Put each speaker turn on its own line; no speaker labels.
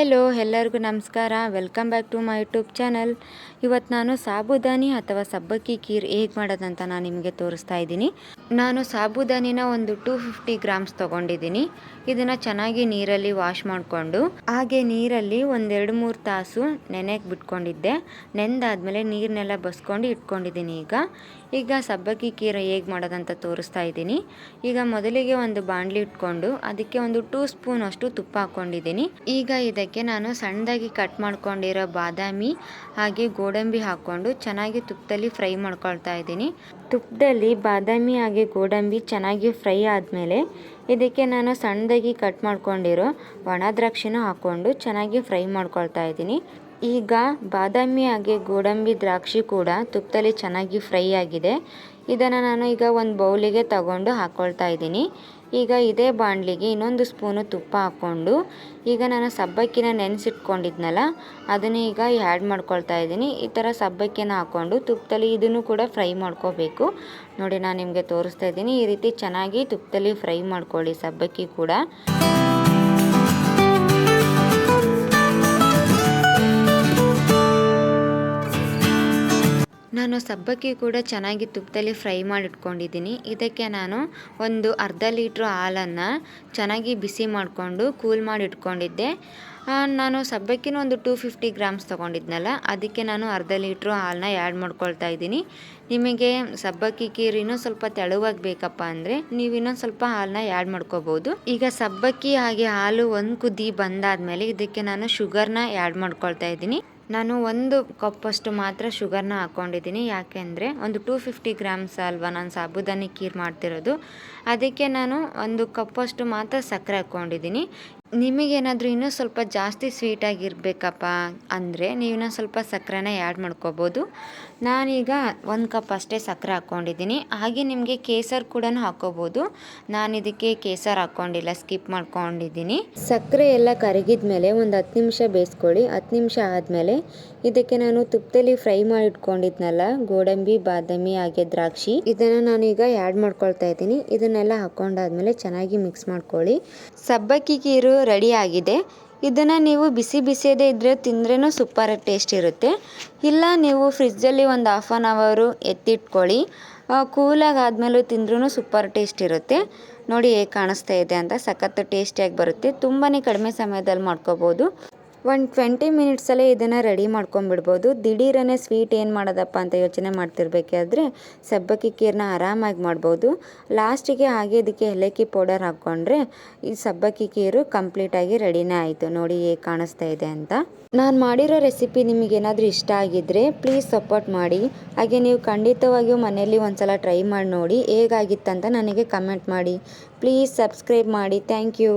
Hello ಎಲ್ಲರಿಗೂ ನಮಸ್ಕಾರ. Welcome back to my YouTube channel. ಇವತ್ತು ನಾನು ಸಾಬುದಾನಿ ಅಥವಾ ಸಬ್ಬಕ್ಕಿ ಖೀರ್ ಹೇಗೆ ಮಾಡೋದಂತ ನಾನು ನಿಮಗೆ ತೋರಿಸ್ತಾ ಇದ್ದೀನಿ. ನಾನು ಸಾಬುದಾನಿನ ಒಂದು 250 ಗ್ರಾಮ್ಸ್ ತೊಗೊಂಡಿದ್ದೀನಿ. ಇದನ್ನು ಚೆನ್ನಾಗಿ ನೀರಲ್ಲಿ ವಾಶ್ ಮಾಡಿಕೊಂಡು ಹಾಗೆ ನೀರಲ್ಲಿ ಒಂದು 2-3 ತಾಸು ನೆನೆಗೆ ಬಿಟ್ಕೊಂಡಿದ್ದೆ. ನೆಂದಾದ್ಮೇಲೆ ನೀರನ್ನೆಲ್ಲ ಬಸ್ಕೊಂಡು ಇಟ್ಕೊಂಡಿದ್ದೀನಿ. ಈಗ ಸಬ್ಬಕ್ಕಿ ಖೀರ್ ಹೇಗೆ ಮಾಡೋದಂತ ತೋರಿಸ್ತಾ ಇದ್ದೀನಿ. ಈಗ ಮೊದಲಿಗೆ ಒಂದು ಬಾಣಲಿ ಇಟ್ಕೊಂಡು ಅದಕ್ಕೆ ಒಂದು 2 ಸ್ಪೂನ್ ಅಷ್ಟು ತುಪ್ಪ ಹಾಕ್ಕೊಂಡಿದ್ದೀನಿ. ಈಗ ಇದಕ್ಕೆ ನಾನು ಸಣ್ಣದಾಗಿ ಕಟ್ ಮಾಡ್ಕೊಂಡಿರೋ ಬಾದಾಮಿ ಹಾಗೆ ಗೋಡಂಬಿ ಹಾಕ್ಕೊಂಡು ಚೆನ್ನಾಗಿ ತುಪ್ಪದಲ್ಲಿ ಫ್ರೈ ಮಾಡ್ಕೊಳ್ತಾ ಇದ್ದೀನಿ. ತುಪ್ಪದಲ್ಲಿ ಬಾದಾಮಿ ಹಾಗೆ ಗೋಡಂಬಿ ಚೆನ್ನಾಗಿ ಫ್ರೈ ಆದಮೇಲೆ ಇದಕ್ಕೆ ನಾನು ಸಣ್ಣದಾಗಿ ಕಟ್ ಮಾಡ್ಕೊಂಡಿರೋ ಒಣ ದ್ರಾಕ್ಷಿನೂ ಹಾಕ್ಕೊಂಡು ಚೆನ್ನಾಗಿ ಫ್ರೈ ಮಾಡ್ಕೊಳ್ತಾ ಇದ್ದೀನಿ. ಈಗ ಬಾದಾಮಿ ಹಾಗೆ ಗೋಡಂಬಿ ದ್ರಾಕ್ಷಿ ಕೂಡ ತುಪ್ಪದಲ್ಲಿ ಚೆನ್ನಾಗಿ ಫ್ರೈ ಆಗಿದೆ. ಇದನ್ನು ನಾನು ಈಗ ಒಂದು ಬೌಲಿಗೆ ತಗೊಂಡು ಹಾಕ್ಕೊಳ್ತಾ ಇದ್ದೀನಿ. ಈಗ ಇದೇ ಬಾಣಲಿಗೆ ಇನ್ನೊಂದು ಸ್ಪೂನು ತುಪ್ಪ ಹಾಕ್ಕೊಂಡು ಈಗ ನಾನು ಸಬ್ಬಕ್ಕಿನ ನೆನೆಸಿಟ್ಕೊಂಡಿದ್ನಲ್ಲ ಅದನ್ನು ಈಗ ಆ್ಯಡ್ ಮಾಡ್ಕೊಳ್ತಾ ಇದ್ದೀನಿ. ಈ ಥರ ಸಬ್ಬಕ್ಕಿನ ಹಾಕ್ಕೊಂಡು ತುಪ್ಪದಲ್ಲಿ ಇದನ್ನು ಕೂಡ ಫ್ರೈ ಮಾಡ್ಕೋಬೇಕು. ನೋಡಿ, ನಾನು ನಿಮಗೆ ತೋರಿಸ್ತಾ ಇದ್ದೀನಿ. ಈ ರೀತಿ ಚೆನ್ನಾಗಿ ತುಪ್ಪದಲ್ಲಿ ಫ್ರೈ ಮಾಡ್ಕೊಳ್ಳಿ ಸಬ್ಬಕ್ಕಿ ಕೂಡ. ನಾನು ಸಬ್ಬಕ್ಕಿ ಕೂಡ ಚೆನ್ನಾಗಿ ತುಪ್ಪದಲ್ಲಿ ಫ್ರೈ ಮಾಡಿ ಇಟ್ಕೊಂಡಿದ್ದೀನಿ. ಇದಕ್ಕೆ ನಾನು ಒಂದು ಅರ್ಧ ಲೀಟ್ರ್ ಹಾಲನ್ನು ಚೆನ್ನಾಗಿ ಬಿಸಿ ಮಾಡಿಕೊಂಡು ಕೂಲ್ ಮಾಡಿ ಇಟ್ಕೊಂಡಿದ್ದೆ. ನಾನು ಸಬ್ಬಕ್ಕಿನ ಒಂದು 250 ಗ್ರಾಮ್ಸ್ ತೊಗೊಂಡಿದ್ನಲ್ಲ ಅದಕ್ಕೆ ನಾನು ಅರ್ಧ ಲೀಟ್ರ್ ಹಾಲನ್ನ ಆ್ಯಡ್ ಮಾಡ್ಕೊಳ್ತಾ ಇದ್ದೀನಿ. ನಿಮಗೆ ಸಬ್ಬಕ್ಕಿ ಖೀರ್ ಇನ್ನೂ ಸ್ವಲ್ಪ ತೆಳುವಾಗಿ ಬೇಕಪ್ಪ ಅಂದರೆ ನೀವು ಇನ್ನೊಂದು ಸ್ವಲ್ಪ ಹಾಲನ್ನ ಆ್ಯಡ್ ಮಾಡ್ಕೋಬೋದು. ಈಗ ಸಬ್ಬಕ್ಕಿ ಹಾಗೆ ಹಾಲು ಒಂದು ಕುದಿ ಬಂದಾದಮೇಲೆ ಇದಕ್ಕೆ ನಾನು ಶುಗರ್ನ ಆ್ಯಡ್ ಮಾಡ್ಕೊಳ್ತಾ ಇದ್ದೀನಿ. ನಾನು 1 ಕಪ್ಪಷ್ಟು ಮಾತ್ರ ಶುಗರ್ನ ಹಾಕ್ಕೊಂಡಿದ್ದೀನಿ. ಯಾಕೆಂದರೆ ಒಂದು 250 ಗ್ರಾಮ್ಸ್ ಅಲ್ವಾ ನಾನು ಸಾಬುದಾನಿ ಖೀರ್ ಮಾಡ್ತಿರೋದು. ಅದಕ್ಕೆ ನಾನು 1 ಕಪ್ಪಷ್ಟು ಮಾತ್ರ ಸಕ್ಕರೆ ಹಾಕ್ಕೊಂಡಿದ್ದೀನಿ. ನಿಮಗೇನಾದರೂ ಇನ್ನೂ ಸ್ವಲ್ಪ ಜಾಸ್ತಿ ಸ್ವೀಟಾಗಿರಬೇಕಪ್ಪ ಅಂದರೆ ನೀವು ಇನ್ನೊಂದು ಸ್ವಲ್ಪ ಸಕ್ಕರೆನ ಆ್ಯಡ್ ಮಾಡ್ಕೋಬೋದು. ನಾನೀಗ 1 ಕಪ್ ಅಷ್ಟೇ ಸಕ್ಕರೆ ಹಾಕ್ಕೊಂಡಿದ್ದೀನಿ. ಹಾಗೆ ನಿಮಗೆ ಕೇಸರ್ ಕೂಡ ಹಾಕ್ಕೋಬೋದು. ನಾನು ಇದಕ್ಕೆ ಕೇಸರ್ ಹಾಕ್ಕೊಂಡಿಲ್ಲ, ಸ್ಕಿಪ್ ಮಾಡ್ಕೊಂಡಿದ್ದೀನಿ. ಸಕ್ಕರೆ ಎಲ್ಲ ಕರಗಿದ ಮೇಲೆ ಒಂದು 10 ನಿಮಿಷ ಬೇಯಿಸ್ಕೊಳ್ಳಿ. 10 ನಿಮಿಷ ಆದಮೇಲೆ ಇದಕ್ಕೆ ನಾನು ತುಪ್ಪದಲ್ಲಿ ಫ್ರೈ ಮಾಡಿ ಇಟ್ಕೊಂಡಿದ್ನಲ್ಲ ಗೋಡಂಬಿ, ಬಾದಾಮಿ ಹಾಗೆ ದ್ರಾಕ್ಷಿ, ಇದನ್ನು ನಾನೀಗ ಆ್ಯಡ್ ಮಾಡ್ಕೊಳ್ತಾ ಇದ್ದೀನಿ. ಇದನ್ನೆಲ್ಲ ಹಾಕ್ಕೊಂಡಾದ್ಮೇಲೆ ಚೆನ್ನಾಗಿ ಮಿಕ್ಸ್ ಮಾಡ್ಕೊಳ್ಳಿ. ಸಬ್ಬಕ್ಕಿ ಖೀರು ರೆಡಿ ಆಗಿದೆ. ಇದನ್ನು ನೀವು ಬಿಸಿ ಬಿಸಿಯದೇ ಇದ್ದರೆ ತಿಂದ್ರೂ ಸೂಪರ್ ಟೇಸ್ಟ್ ಇರುತ್ತೆ. ಇಲ್ಲ ನೀವು ಫ್ರಿಜ್ಜಲ್ಲಿ ಒಂದು 1/2 ಅವರು ಎತ್ತಿಟ್ಕೊಳ್ಳಿ. ಕೂಲಾಗಿ ಆದಮೇಲೂ ತಿಂದ್ರೂ ಸೂಪರ್ ಟೇಸ್ಟ್ ಇರುತ್ತೆ. ನೋಡಿ ಹೇಗೆ ಕಾಣಿಸ್ತಾ ಇದೆ ಅಂತ, ಸಖತ್ ಟೇಸ್ಟಿಯಾಗಿ ಬರುತ್ತೆ. ತುಂಬಾ ಕಡಿಮೆ ಸಮಯದಲ್ಲಿ ಮಾಡ್ಕೋಬೋದು. ಒಂದು 20 ಮಿನಿಟ್ಸಲ್ಲೇ ಇದನ್ನು ರೆಡಿ ಮಾಡ್ಕೊಂಬಿಡ್ಬೋದು. ದಿಢೀರನೇ ಸ್ವೀಟ್ ಏನು ಮಾಡೋದಪ್ಪ ಅಂತ ಯೋಚನೆ ಮಾಡ್ತಿರ್ಬೇಕಾದ್ರೆ ಸಬ್ಬಕ್ಕಿ ಖೀರ್ನ ಆರಾಮಾಗಿ ಮಾಡ್ಬೋದು. ಲಾಸ್ಟಿಗೆ ಹಾಗೆ ಇದಕ್ಕೆ ಏಲಕ್ಕಿ ಪೌಡರ್ ಹಾಕ್ಕೊಂಡ್ರೆ ಈ ಸಬ್ಬಕ್ಕಿ ಖೀರು ಕಂಪ್ಲೀಟಾಗಿ ರೆಡಿನೇ ಆಯಿತು. ನೋಡಿ ಹೇಗೆ ಕಾಣಿಸ್ತಾ ಇದೆ ಅಂತ. ನಾನು ಮಾಡಿರೋ ರೆಸಿಪಿ ನಿಮಗೇನಾದರೂ ಇಷ್ಟ ಆಗಿದ್ದರೆ ಪ್ಲೀಸ್ ಸಪೋರ್ಟ್ ಮಾಡಿ. ಹಾಗೆ ನೀವು ಖಂಡಿತವಾಗಿಯೂ ಮನೆಯಲ್ಲಿ ಒಂದ್ಸಲ ಟ್ರೈ ಮಾಡಿ ನೋಡಿ ಹೇಗಾಗಿತ್ತಂತ ನನಗೆ ಕಮೆಂಟ್ ಮಾಡಿ. ಪ್ಲೀಸ್ ಸಬ್ಸ್ಕ್ರೈಬ್ ಮಾಡಿ. Thank you.